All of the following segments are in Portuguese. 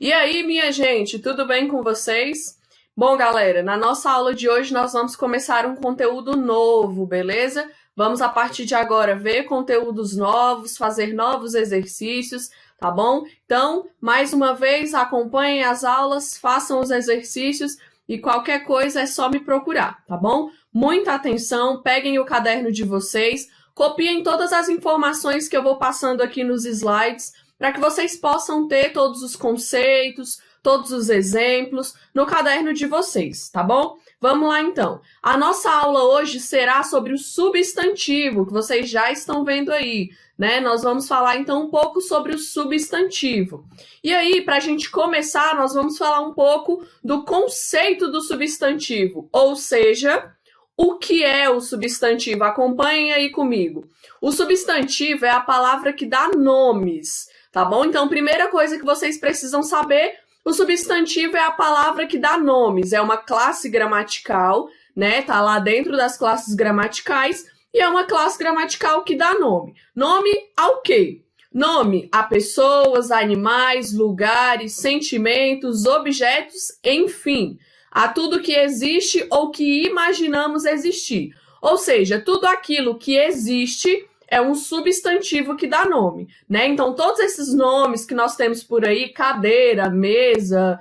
E aí, minha gente, tudo bem com vocês? Bom, galera, na nossa aula de hoje nós vamos começar um conteúdo novo, beleza? Vamos a partir de agora ver conteúdos novos, fazer novos exercícios, tá bom? Então, mais uma vez, acompanhem as aulas, façam os exercícios e qualquer coisa é só me procurar, tá bom? Muita atenção, peguem o caderno de vocês, copiem todas as informações que eu vou passando aqui nos slides, para que vocês possam ter todos os conceitos, todos os exemplos no caderno de vocês, tá bom? Vamos lá, então. A nossa aula hoje será sobre o substantivo, que vocês já estão vendo aí, né? Nós vamos falar, então, um pouco sobre o substantivo. E aí, para a gente começar, nós vamos falar um pouco do conceito do substantivo, ou seja, o que é o substantivo? Acompanhem aí comigo. O substantivo é a palavra que dá nomes, tá bom? Então, primeira coisa que vocês precisam saber, o substantivo é a palavra que dá nomes, é uma classe gramatical, né? Tá lá dentro das classes gramaticais e é uma classe gramatical que dá nome. Nome ao quê? Nome a pessoas, animais, lugares, sentimentos, objetos, enfim, a tudo que existe ou que imaginamos existir. Ou seja, tudo aquilo que existe é um substantivo que dá nome, né? Então, todos esses nomes que nós temos por aí, cadeira, mesa,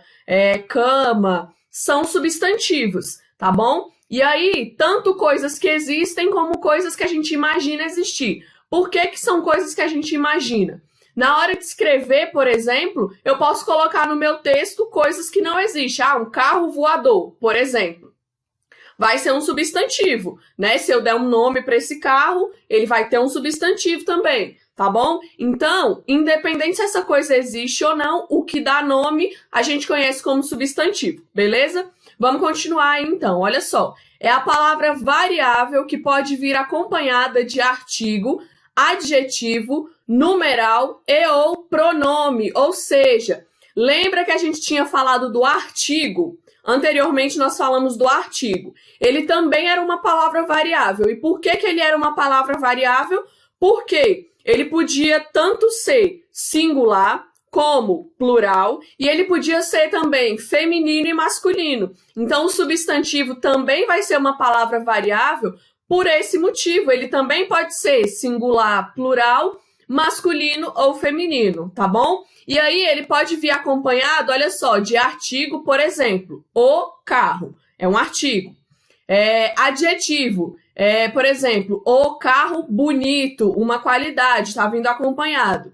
cama, são substantivos, tá bom? E aí, tanto coisas que existem como coisas que a gente imagina existir. Por que que são coisas que a gente imagina? Na hora de escrever, por exemplo, eu posso colocar no meu texto coisas que não existem. Ah, um carro voador, por exemplo. Vai ser um substantivo, né? Se eu der um nome para esse carro, ele vai ter um substantivo também, tá bom? Então, independente se essa coisa existe ou não, o que dá nome a gente conhece como substantivo, beleza? Vamos continuar aí, então, olha só. É a palavra variável que pode vir acompanhada de artigo, adjetivo, numeral e ou pronome, ou seja, lembra que a gente tinha falado do artigo? Anteriormente, nós falamos do artigo. Ele também era uma palavra variável. E por que que ele era uma palavra variável? Porque ele podia tanto ser singular como plural, e ele podia ser também feminino e masculino. Então, o substantivo também vai ser uma palavra variável por esse motivo. Ele também pode ser singular, plural, masculino ou feminino, tá bom? E aí ele pode vir acompanhado, olha só, de artigo, por exemplo, o carro, é um artigo. Adjetivo, por exemplo, o carro bonito, uma qualidade, tá vindo acompanhado.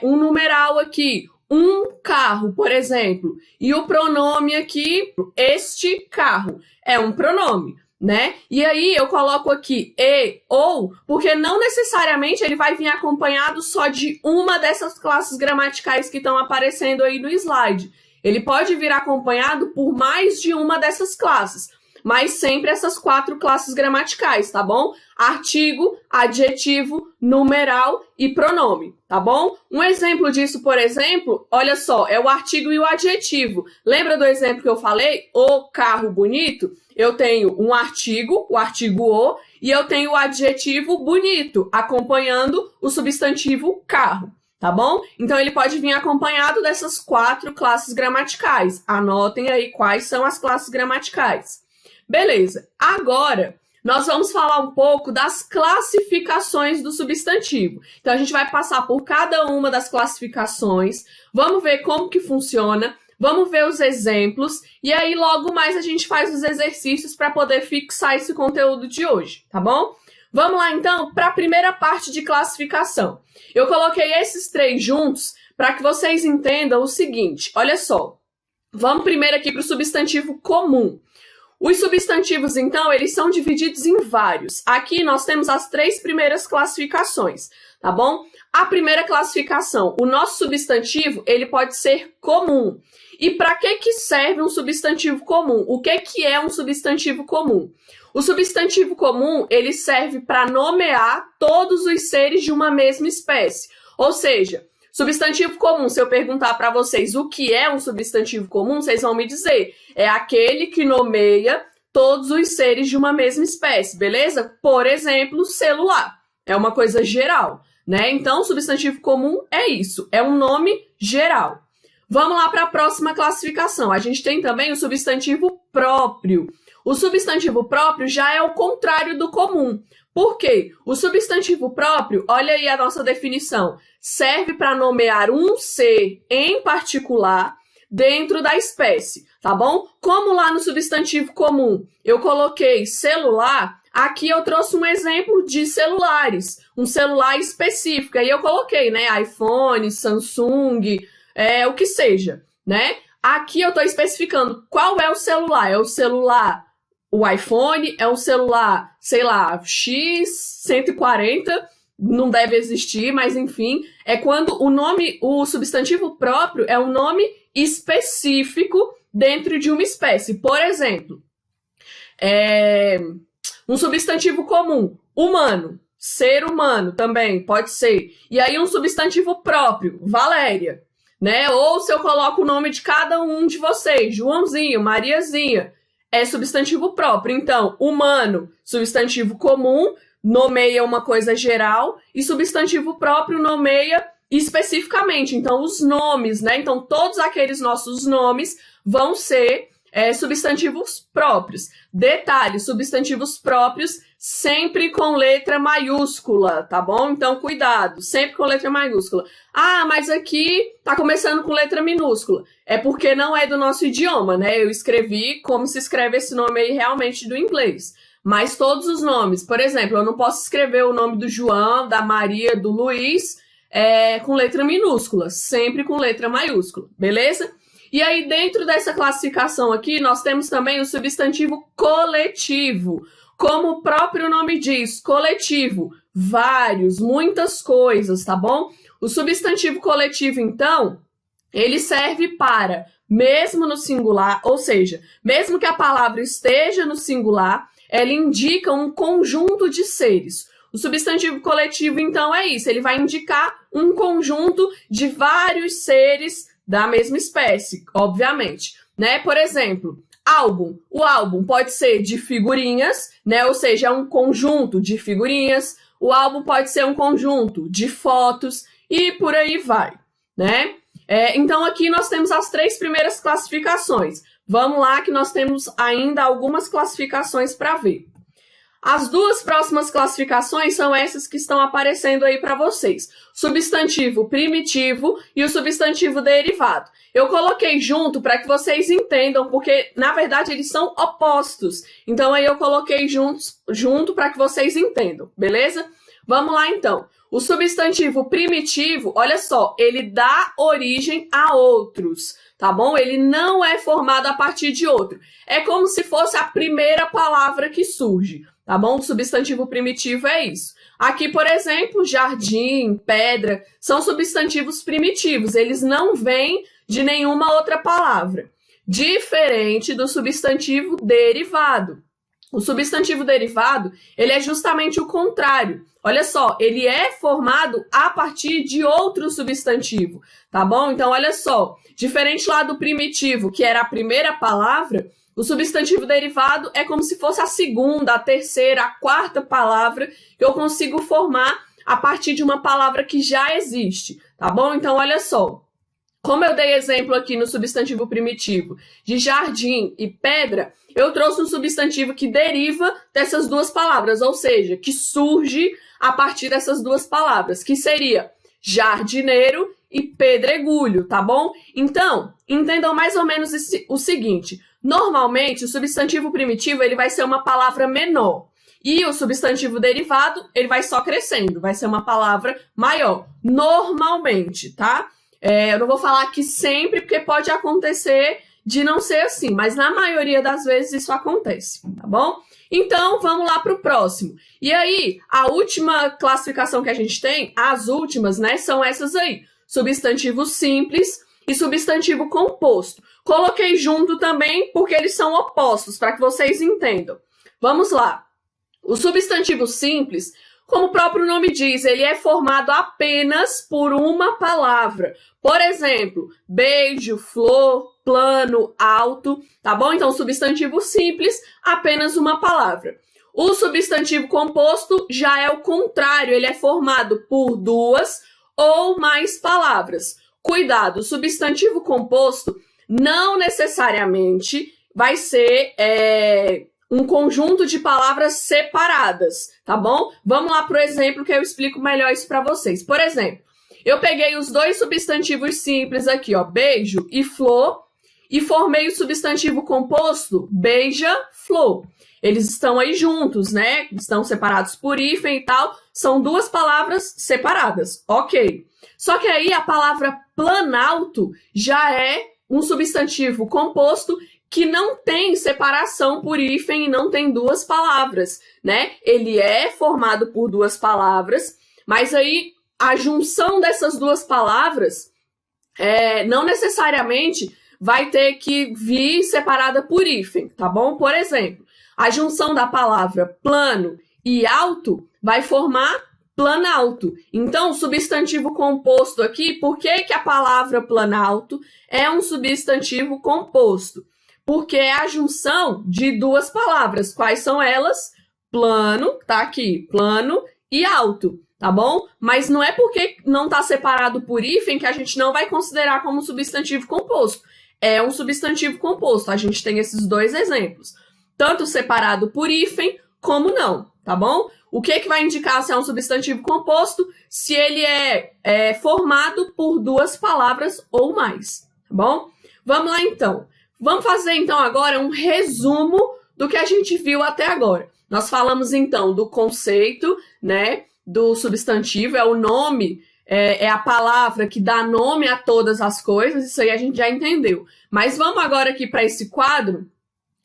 Um numeral aqui, um carro, por exemplo. E o pronome aqui, este carro, é um pronome, né? E aí eu coloco aqui e, ou, porque não necessariamente ele vai vir acompanhado só de uma dessas classes gramaticais que estão aparecendo aí no slide. Ele pode vir acompanhado por mais de uma dessas classes, mas sempre essas 4 classes gramaticais, tá bom? Artigo, adjetivo, numeral e pronome, tá bom? Um exemplo disso, por exemplo, olha só, é o artigo e o adjetivo. Lembra do exemplo que eu falei? O carro bonito? Eu tenho um artigo, o artigo o, e eu tenho o adjetivo bonito, acompanhando o substantivo carro, tá bom? Então, ele pode vir acompanhado dessas 4 classes gramaticais. Anotem aí quais são as classes gramaticais. Beleza, agora nós vamos falar um pouco das classificações do substantivo. Então, a gente vai passar por cada uma das classificações, vamos ver como que funciona, vamos ver os exemplos, e aí logo mais a gente faz os exercícios para poder fixar esse conteúdo de hoje, tá bom? Vamos lá, então, para a primeira parte de classificação. Eu coloquei esses 3 juntos para que vocês entendam o seguinte, olha só. Vamos primeiro aqui para o substantivo comum. Os substantivos, então, eles são divididos em vários. Aqui nós temos as 3 primeiras classificações, tá bom? A primeira classificação, o nosso substantivo, ele pode ser comum. E para que serve um substantivo comum? O que é um substantivo comum? O substantivo comum, ele serve para nomear todos os seres de uma mesma espécie. Ou seja, substantivo comum, se eu perguntar para vocês o que é um substantivo comum, vocês vão me dizer. É aquele que nomeia todos os seres de uma mesma espécie, beleza? Por exemplo, celular. É uma coisa geral, né? Então, substantivo comum é isso. É um nome geral. Vamos lá para a próxima classificação. A gente tem também o substantivo próprio. O substantivo próprio já é o contrário do comum. Por quê? O substantivo próprio, olha aí a nossa definição, serve para nomear um ser em particular dentro da espécie, tá bom? Como lá no substantivo comum eu coloquei celular, aqui eu trouxe um exemplo de celulares, um celular específico. Aí eu coloquei, né, iPhone, Samsung, o que seja, né? Aqui eu estou especificando qual é o celular. É o celular, o iPhone, é um celular, sei lá, X140, não deve existir, mas enfim, é quando o substantivo próprio é um nome específico dentro de uma espécie. Por exemplo, um substantivo comum, humano, ser humano também pode ser. E aí um substantivo próprio, Valéria, né? Ou se eu coloco o nome de cada um de vocês, Joãozinho, Mariazinha, é substantivo próprio. Então, humano, substantivo comum, nomeia uma coisa geral, e substantivo próprio nomeia especificamente. Então, os nomes, né? Então, todos aqueles nossos nomes vão ser substantivos próprios. Detalhe, substantivos próprios sempre com letra maiúscula, tá bom? Então, cuidado, sempre com letra maiúscula. Ah, mas aqui tá começando com letra minúscula. É porque não é do nosso idioma, né? Eu escrevi como se escreve esse nome aí realmente do inglês. Mas todos os nomes, por exemplo, eu não posso escrever o nome do João, da Maria, do Luiz com letra minúscula, sempre com letra maiúscula, beleza? E aí, dentro dessa classificação aqui, nós temos também o substantivo coletivo. Como o próprio nome diz, coletivo, vários, muitas coisas, tá bom? O substantivo coletivo, então, ele serve para, mesmo no singular, ou seja, mesmo que a palavra esteja no singular, ela indica um conjunto de seres. O substantivo coletivo, então, é isso, ele vai indicar um conjunto de vários seres da mesma espécie, obviamente, né? Por exemplo, álbum. O álbum pode ser de figurinhas, né? Ou seja, é um conjunto de figurinhas. O álbum pode ser um conjunto de fotos e por aí vai, né? Então, aqui nós temos as 3 primeiras classificações. Vamos lá que nós temos ainda algumas classificações para ver. As 2 próximas classificações são essas que estão aparecendo aí para vocês. Substantivo primitivo e o substantivo derivado. Eu coloquei junto para que vocês entendam, porque, na verdade, eles são opostos. Então, aí eu coloquei junto para que vocês entendam, beleza? Vamos lá, então. O substantivo primitivo, olha só, ele dá origem a outros, tá bom? Ele não é formado a partir de outro. É como se fosse a primeira palavra que surge, tá bom? O substantivo primitivo é isso. Aqui, por exemplo, jardim, pedra, são substantivos primitivos. Eles não vêm de nenhuma outra palavra. Diferente do substantivo derivado. O substantivo derivado, ele é justamente o contrário. Olha só, ele é formado a partir de outro substantivo, tá bom? Então, olha só, diferente lá do primitivo, que era a primeira palavra, o substantivo derivado é como se fosse a segunda, a terceira, a quarta palavra que eu consigo formar a partir de uma palavra que já existe, tá bom? Então, olha só. Como eu dei exemplo aqui no substantivo primitivo de jardim e pedra, eu trouxe um substantivo que deriva dessas 2 palavras, ou seja, que surge a partir dessas 2 palavras, que seria jardineiro e pedregulho, tá bom? Então, entendam mais ou menos o seguinte, normalmente o substantivo primitivo ele vai ser uma palavra menor e o substantivo derivado ele vai só crescendo, vai ser uma palavra maior, normalmente, tá? Eu não vou falar aqui sempre, porque pode acontecer de não ser assim, mas na maioria das vezes isso acontece, tá bom? Então, vamos lá para o próximo. E aí, a última classificação que a gente tem, as últimas, né, são essas aí. Substantivo simples e substantivo composto. Coloquei junto também porque eles são opostos, para que vocês entendam. Vamos lá. O substantivo simples, como o próprio nome diz, ele é formado apenas por uma palavra. Por exemplo, beijo, flor, plano, alto, tá bom? Então, substantivo simples, apenas uma palavra. O substantivo composto já é o contrário, ele é formado por 2 ou mais palavras. Cuidado, substantivo composto não necessariamente vai ser um conjunto de palavras separadas, tá bom? Vamos lá pro exemplo que eu explico melhor isso para vocês. Por exemplo, eu peguei os dois substantivos simples aqui, ó, beijo e flor, e formei o substantivo composto beija-flor. Eles estão aí juntos, né? Estão separados por hífen e tal. São duas palavras separadas, ok. Só que aí a palavra planalto já é um substantivo composto que não tem separação por hífen e não tem duas palavras, né? Ele é formado por duas palavras, mas aí a junção dessas duas palavras não necessariamente vai ter que vir separada por hífen, tá bom? Por exemplo, a junção da palavra plano e alto vai formar planalto. Então, o substantivo composto aqui, por que a palavra planalto é um substantivo composto? Porque é a junção de duas palavras. Quais são elas? Plano, tá aqui, plano e alto, tá bom? Mas não é porque não está separado por hífen que a gente não vai considerar como substantivo composto. É um substantivo composto. A gente tem esses dois exemplos. Tanto separado por hífen, como não, tá bom? O que vai indicar se é um substantivo composto? Se ele é formado por duas palavras ou mais, tá bom? Vamos lá, então. Vamos fazer, então, agora um resumo do que a gente viu até agora. Nós falamos, então, do conceito, né, do substantivo, é o nome, é a palavra que dá nome a todas as coisas, isso aí a gente já entendeu. Mas vamos agora aqui para esse quadro,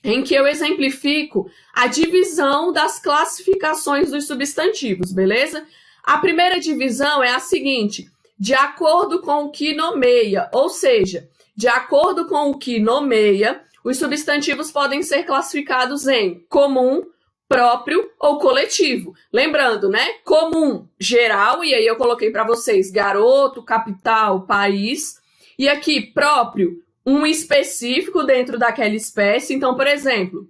em que eu exemplifico a divisão das classificações dos substantivos, beleza? A primeira divisão é a seguinte: de acordo com o que nomeia, ou seja, de acordo com o que nomeia, os substantivos podem ser classificados em comum, próprio ou coletivo. Lembrando, né? Comum, geral, e aí eu coloquei para vocês garoto, capital, país. E aqui, próprio, um específico dentro daquela espécie. Então, por exemplo,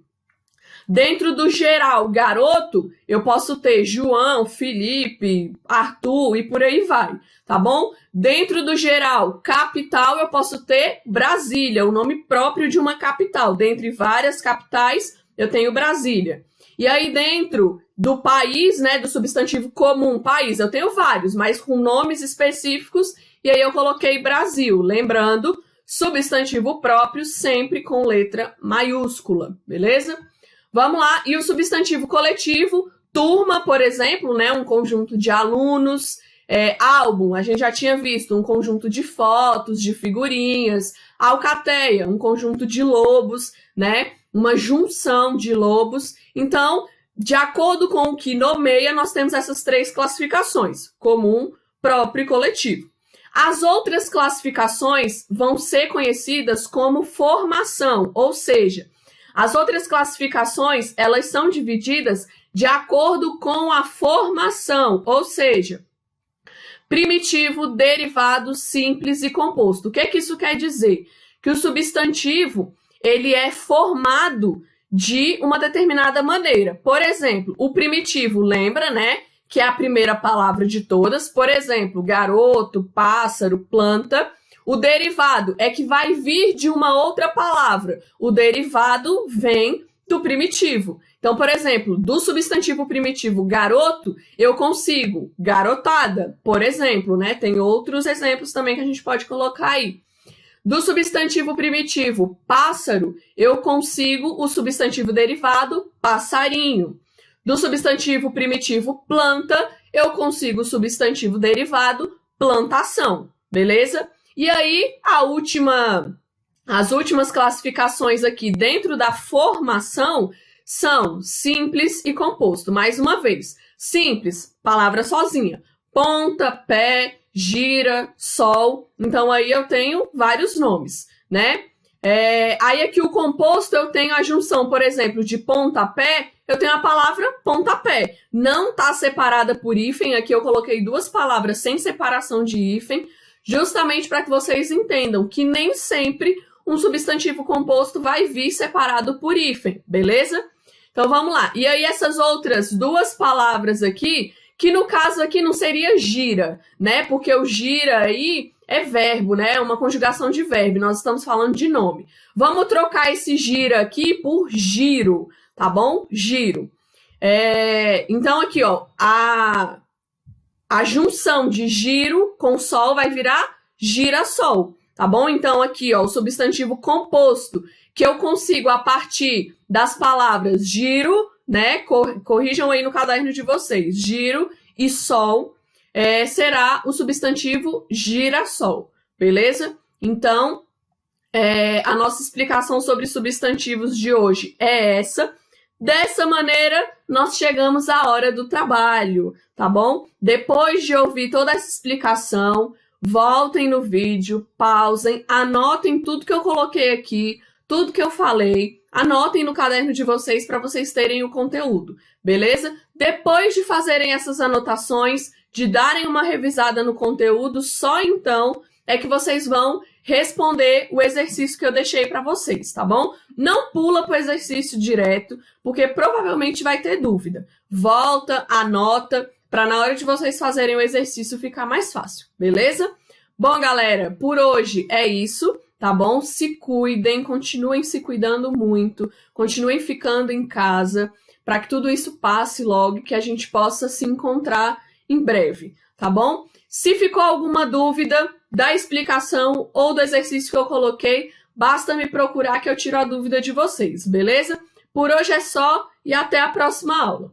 dentro do geral garoto, eu posso ter João, Felipe, Arthur e por aí vai, tá bom? Dentro do geral capital, eu posso ter Brasília, o nome próprio de uma capital. Dentre várias capitais, eu tenho Brasília. E aí dentro do país, né, do substantivo comum, país, eu tenho vários, mas com nomes específicos, e aí eu coloquei Brasil, lembrando, substantivo próprio sempre com letra maiúscula, beleza? Vamos lá, e o substantivo coletivo, turma, por exemplo, né, um conjunto de alunos, álbum, a gente já tinha visto, um conjunto de fotos, de figurinhas, alcateia, um conjunto de lobos, né, uma junção de lobos. Então, de acordo com o que nomeia, nós temos essas três classificações, comum, próprio e coletivo. As outras classificações vão ser conhecidas como formação, ou seja, as outras classificações, elas são divididas de acordo com a formação, ou seja, primitivo, derivado, simples e composto. O que isso quer dizer? Que o substantivo, ele é formado de uma determinada maneira. Por exemplo, o primitivo, lembra, né? Que é a primeira palavra de todas. Por exemplo, garoto, pássaro, planta. O derivado é que vai vir de uma outra palavra. O derivado vem do primitivo. Então, por exemplo, do substantivo primitivo garoto, eu consigo garotada, por exemplo, né? Tem outros exemplos também que a gente pode colocar aí. Do substantivo primitivo pássaro, eu consigo o substantivo derivado passarinho. Do substantivo primitivo planta, eu consigo o substantivo derivado plantação, beleza? E aí, as últimas classificações aqui dentro da formação são simples e composto. Mais uma vez, simples, palavra sozinha. Ponta, pé, gira, sol. Então, aí eu tenho vários nomes, né? Aí aqui o composto eu tenho a junção, por exemplo, de pontapé, eu tenho a palavra pontapé. Não está separada por hífen, aqui eu coloquei duas palavras sem separação de hífen, justamente para que vocês entendam que nem sempre um substantivo composto vai vir separado por hífen, beleza? Então vamos lá. E aí essas outras duas palavras aqui, que no caso aqui não seria gira, né? Porque o gira aí é verbo, né? É uma conjugação de verbo, nós estamos falando de nome. Vamos trocar esse gira aqui por giro, tá bom? Giro. Então aqui, ó, a junção de giro com sol vai virar girassol, tá bom? Então aqui, ó, o substantivo composto que eu consigo a partir das palavras giro, né? Corrijam aí no caderno de vocês. Giro e sol será o substantivo girassol, beleza? Então, a nossa explicação sobre substantivos de hoje é essa. Dessa maneira, nós chegamos à hora do trabalho, tá bom? Depois de ouvir toda essa explicação, voltem no vídeo, pausem, anotem tudo que eu coloquei aqui, tudo que eu falei, anotem no caderno de vocês para vocês terem o conteúdo, beleza? Depois de fazerem essas anotações, de darem uma revisada no conteúdo, só então é que vocês vão responder o exercício que eu deixei para vocês, tá bom? Não pula para o exercício direto, porque provavelmente vai ter dúvida. Volta, anota, para na hora de vocês fazerem o exercício ficar mais fácil, beleza? Bom, galera, por hoje é isso, tá bom? Se cuidem, continuem se cuidando muito, continuem ficando em casa, para que tudo isso passe logo e que a gente possa se encontrar em breve, tá bom? Se ficou alguma dúvida da explicação ou do exercício que eu coloquei, basta me procurar que eu tiro a dúvida de vocês, beleza? Por hoje é só e até a próxima aula.